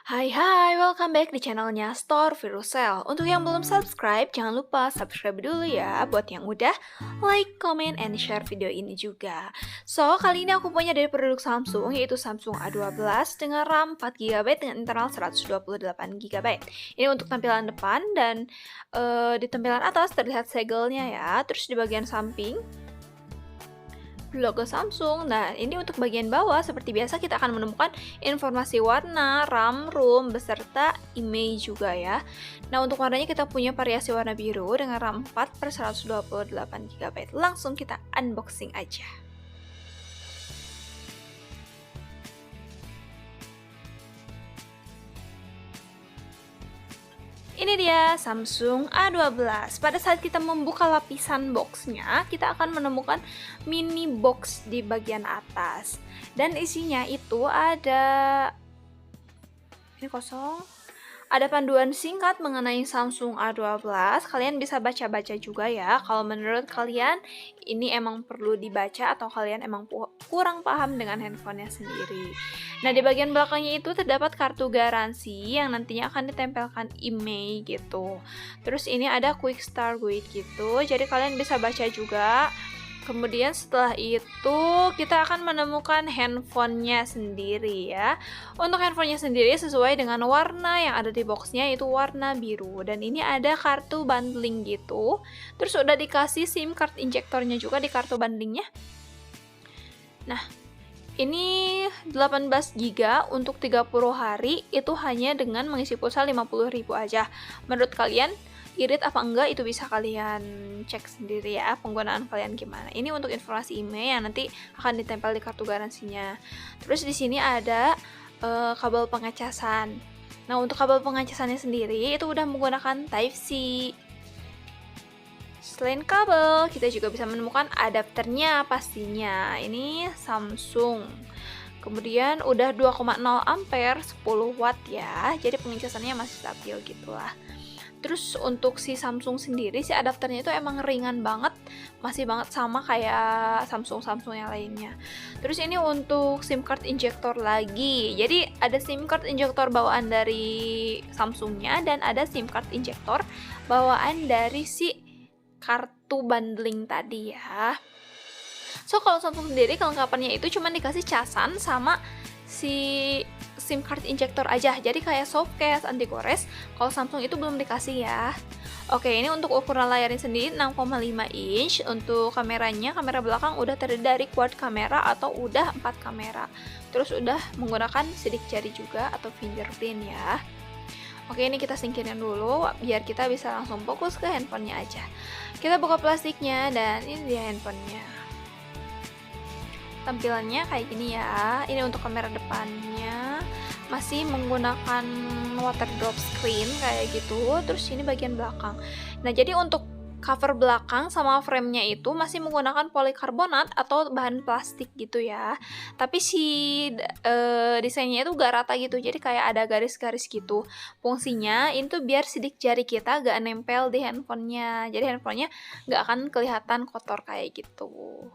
Hai hai, welcome back di channelnya Store Virusel. Untuk yang belum subscribe, jangan lupa subscribe dulu ya. Buat yang udah, like, comment, and share video ini juga. So, kali ini aku punya dari produk Samsung, yaitu Samsung A12 dengan RAM 4GB dengan internal 128GB. Ini untuk tampilan depan dan di tampilan atas terlihat segelnya ya. Terus di bagian samping logo Samsung. Nah, ini untuk bagian bawah seperti biasa kita akan menemukan informasi warna, RAM, ROM, beserta image juga ya. Nah, untuk warnanya kita punya variasi warna biru dengan RAM 4/128GB. Langsung kita unboxing aja. Ini dia Samsung A12. Pada saat kita membuka lapisan boxnya, kita akan menemukan mini box di bagian atas. Dan isinya itu ada, ini kosong, ada panduan singkat mengenai Samsung A12. Kalian bisa baca-baca juga ya. Kalau menurut kalian ini emang perlu dibaca atau kalian emang kurang paham dengan handphonenya sendiri. Nah, di bagian belakangnya itu terdapat kartu garansi yang nantinya akan ditempelkan email gitu. Terus ini ada quick start guide gitu. Jadi kalian bisa baca juga. Kemudian setelah itu kita akan menemukan handphonenya sendiri ya. Untuk handphonenya sendiri sesuai dengan warna yang ada di boxnya, yaitu warna biru. Dan ini ada kartu bundling gitu. Terus udah dikasih SIM card injektornya juga di kartu bundlingnya. Nah, ini 18GB untuk 30 hari itu hanya dengan mengisi pulsa 50.000 aja. Menurut kalian irit apa enggak, itu bisa kalian cek sendiri ya, penggunaan kalian gimana. Ini untuk informasi email yang nanti akan ditempel di kartu garansinya. Terus di sini ada kabel pengecasan. Nah, untuk kabel pengecasannya sendiri itu udah menggunakan Type-C. Selain kabel, kita juga bisa menemukan adapternya pastinya. Ini Samsung. Kemudian udah 2,0 ampere 10 watt ya. Jadi pengecasannya masih stabil gitulah. Terus untuk si Samsung sendiri, si adapternya itu emang ringan banget, masih banget sama kayak Samsung yang lainnya. Terus ini untuk SIM card injektor lagi. Jadi ada SIM card injektor bawaan dari Samsungnya dan ada SIM card injektor bawaan dari si kartu bundling tadi ya. So, kalau Samsung sendiri kelengkapannya itu cuma dikasih casan sama si SIM card injektor aja, jadi kayak soft case, anti gores. Kalau Samsung itu belum dikasih ya. Oke, ini untuk ukuran layarnya sendiri 6,5 inch. Untuk kameranya, kamera belakang udah terdiri dari quad kamera atau udah 4 kamera. Terus udah menggunakan sidik jari juga atau fingerprint ya. Oke, ini kita singkirin dulu biar kita bisa langsung fokus ke handphonenya aja. Kita buka plastiknya dan ini dia handphonenya. Tampilannya kayak gini ya. Ini untuk kamera depannya masih menggunakan water drop screen kayak gitu. Terus ini bagian belakang. Nah, jadi untuk cover belakang sama frame-nya itu masih menggunakan polikarbonat atau bahan plastik gitu ya. Tapi si desainnya itu gak rata gitu. Jadi kayak ada garis-garis gitu. Fungsinya itu biar sidik jari kita gak nempel di handphonenya. Jadi handphonenya gak akan kelihatan kotor kayak gitu.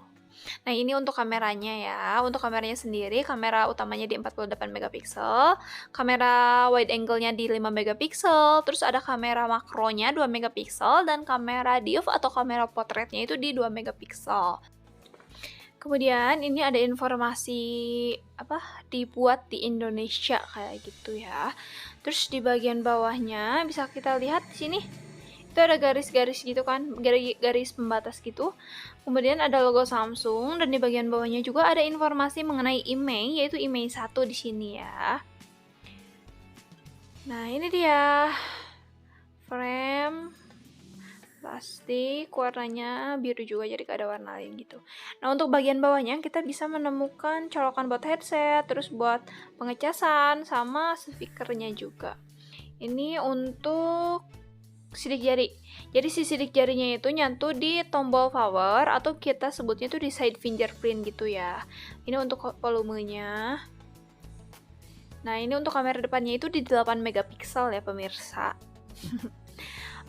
Nah, ini untuk kameranya ya. Untuk kameranya sendiri, kamera utamanya di 48 megapiksel, kamera wide angle-nya di 5 megapiksel, terus ada kamera makronya 2 megapiksel, dan kamera diff atau kamera potretnya itu di 2 megapiksel. Kemudian ini ada informasi dibuat di Indonesia kayak gitu ya. Terus di bagian bawahnya bisa kita lihat di sini itu ada garis-garis gitu kan, garis pembatas gitu. Kemudian ada logo Samsung dan di bagian bawahnya juga ada informasi mengenai IMEI, yaitu IMEI 1 di sini ya. Nah, ini dia frame plastik, warnanya biru juga, jadi gak ada warna lain gitu. Nah, untuk bagian bawahnya kita bisa menemukan colokan buat headset, terus buat pengecasan sama speakernya juga. Ini untuk sidik jari. Jadi si sidik jarinya itu nyatu di tombol power atau kita sebutnya itu di side fingerprint gitu ya. Ini untuk volumenya. Nah, ini untuk kamera depannya itu di 8 megapiksel ya pemirsa.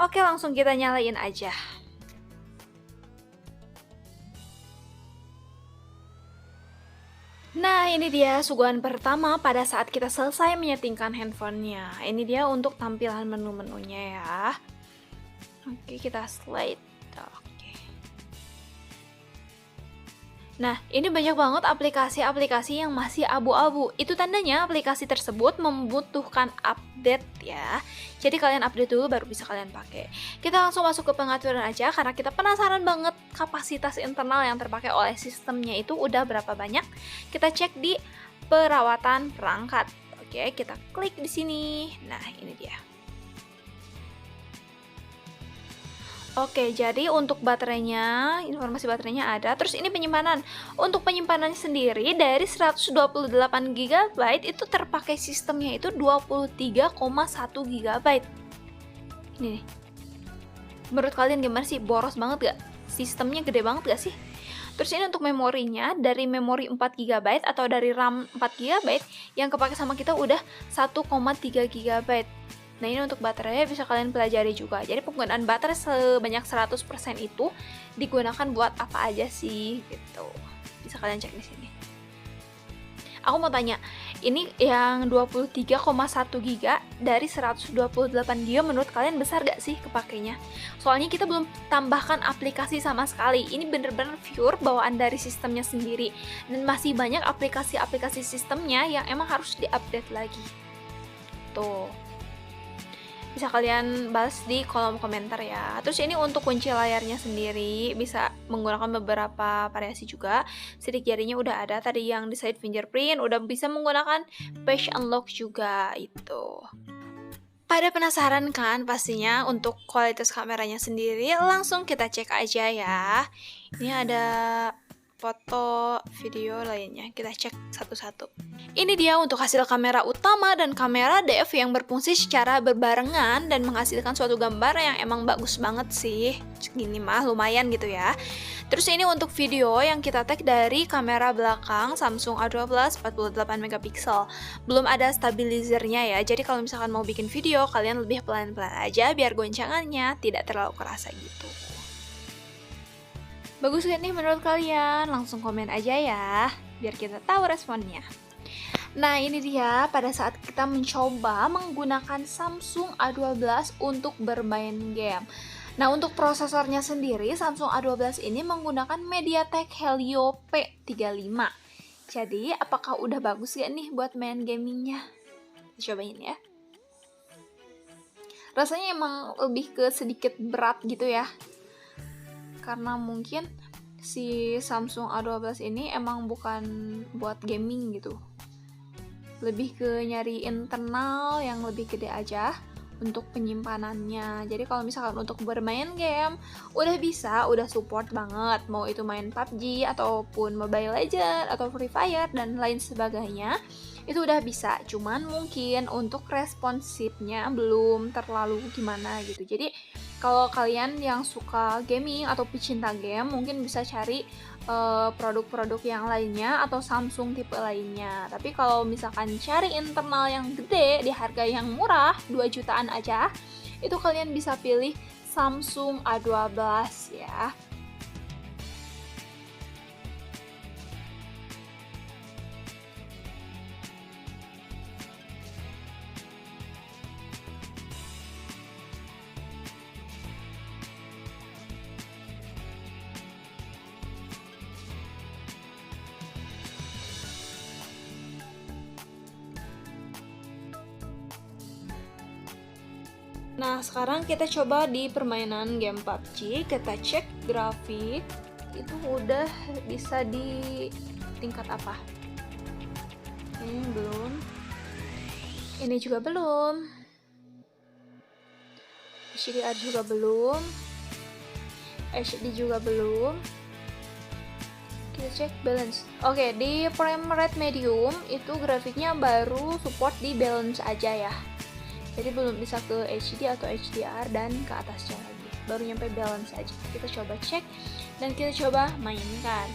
Oke, langsung kita nyalain aja. Nah, ini dia suguhan pertama pada saat kita selesai menyetingkan handphonenya. Ini dia untuk tampilan menu-menunya ya. Oke, kita slide. Oke. Nah, ini banyak banget aplikasi-aplikasi yang masih abu-abu. Itu tandanya aplikasi tersebut membutuhkan update ya. Jadi kalian update dulu baru bisa kalian pakai. Kita langsung masuk ke pengaturan aja karena kita penasaran banget kapasitas internal yang terpakai oleh sistemnya itu udah berapa banyak. Kita cek di perawatan perangkat. Oke, kita klik di sini. Nah, ini dia. Oke, jadi untuk baterainya, informasi baterainya ada. Terus ini penyimpanan. Untuk penyimpanannya sendiri dari 128 GB itu terpakai sistemnya itu 23,1 GB. Ini nih. Menurut kalian gimana sih? Boros banget gak? Sistemnya gede banget gak sih? Terus ini untuk memorinya, dari memori 4 GB atau dari RAM 4 GB yang kepake sama kita udah 1,3 GB. Nah, ini untuk baterainya bisa kalian pelajari juga. Jadi penggunaan baterai sebanyak 100% itu digunakan buat apa aja sih gitu. Bisa kalian cek di sini. Aku mau tanya, ini yang 23,1 GB dari 128 GB menurut kalian besar gak sih kepakainya? Soalnya kita belum tambahkan aplikasi sama sekali. Ini bener-bener pure bawaan dari sistemnya sendiri. Dan masih banyak aplikasi-aplikasi sistemnya yang emang harus diupdate lagi. Tuh. Bisa kalian bahas di kolom komentar ya. Terus ini untuk kunci layarnya sendiri bisa menggunakan beberapa variasi juga. Sidik jarinya udah ada tadi yang di side fingerprint, udah bisa menggunakan face unlock juga itu. Pada penasaran kan pastinya untuk kualitas kameranya sendiri, langsung kita cek aja ya. Ini ada foto, video lainnya. Kita cek satu-satu. Ini dia untuk hasil kamera utama dan kamera depth yang berfungsi secara berbarengan dan menghasilkan suatu gambar yang emang bagus banget sih. Segini mah lumayan gitu ya. Terus ini untuk video yang kita tag dari kamera belakang Samsung A12 48MP. Belum ada stabilizernya ya. Jadi kalau misalkan mau bikin video, kalian lebih pelan-pelan aja biar goncangannya tidak terlalu kerasa gitu. Bagus gak nih menurut kalian? Langsung komen aja ya, biar kita tahu responnya. Nah, ini dia pada saat kita mencoba menggunakan Samsung A12 untuk bermain game. Nah, untuk prosesornya sendiri, Samsung A12 ini menggunakan MediaTek Helio P35. Jadi, apakah udah bagus gak nih buat main gamingnya? Kita cobain ya. Rasanya emang lebih ke sedikit berat gitu ya. Karena mungkin si Samsung A12 ini emang bukan buat gaming gitu. Lebih ke nyari internal yang lebih gede aja untuk penyimpanannya. Jadi kalau misalkan untuk bermain game udah support banget, mau itu main PUBG ataupun Mobile Legends atau Free Fire dan lain sebagainya, itu udah bisa. Cuman mungkin untuk responsifnya belum terlalu gimana gitu. Jadi kalau kalian yang suka gaming atau pecinta game mungkin bisa cari produk-produk yang lainnya atau Samsung tipe lainnya. Tapi kalau misalkan cari internal yang gede di harga yang murah 2 jutaan aja, itu kalian bisa pilih Samsung A12 ya. Nah, sekarang kita coba di permainan game PUBG, kita cek grafik itu udah bisa di tingkat apa. Ini belum. Ini juga belum. HDR juga belum. HD juga belum. Kita cek balance. Oke, di frame rate medium itu grafiknya baru support di balance aja ya. Jadi belum bisa ke HD atau HDR dan ke atasnya lagi. Baru nyampe balance aja. Kita coba cek dan kita coba mainkan.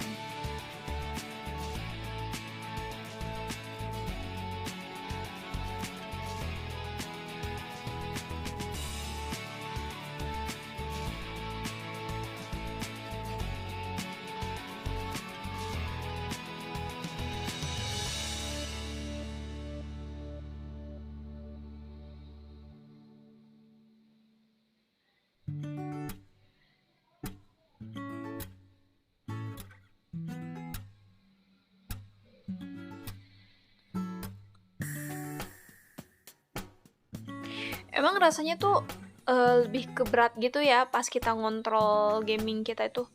Emang rasanya tuh lebih ke berat gitu ya pas kita ngontrol gaming kita itu.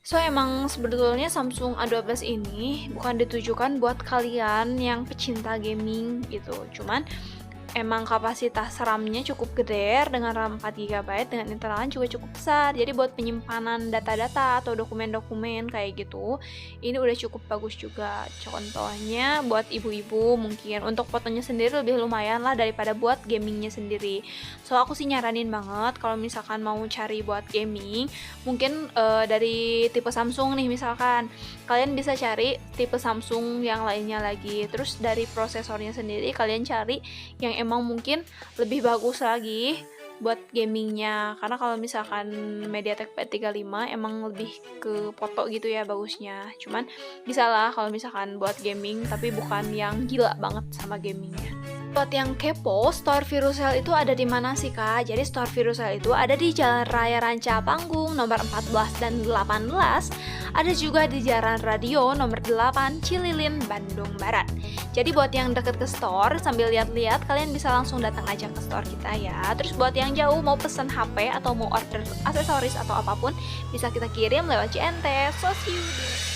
So emang sebetulnya Samsung A12 ini bukan ditujukan buat kalian yang pecinta gaming gitu. Cuman emang kapasitas RAM-nya cukup gede dengan RAM 4 GB dengan internal juga cukup besar. Jadi buat penyimpanan data-data atau dokumen-dokumen kayak gitu, ini udah cukup bagus juga. Contohnya buat ibu-ibu mungkin untuk fotonya sendiri lebih lumayan lah daripada buat gamingnya sendiri. So aku sih nyaranin banget kalau misalkan mau cari buat gaming, mungkin dari tipe Samsung nih misalkan. Kalian bisa cari tipe Samsung yang lainnya lagi. Terus dari prosesornya sendiri kalian cari yang emang mungkin lebih bagus lagi buat gamingnya, karena kalau misalkan MediaTek P35 emang lebih ke foto gitu ya bagusnya. Cuman bisa lah kalau misalkan buat gaming, tapi bukan yang gila banget sama gamingnya. Buat yang kepo, store Virusel itu ada di mana sih kak? Jadi store Virusel itu ada di Jalan Raya Ranca Panggung nomor 14 dan 18. Ada juga di Jalan Radio nomor 8 Cililin, Bandung Barat. Jadi buat yang deket ke store sambil lihat-lihat, kalian bisa langsung datang aja ke store kita ya. Terus buat yang jauh mau pesen HP atau mau order aksesoris atau apapun, bisa kita kirim lewat CNT. So see you.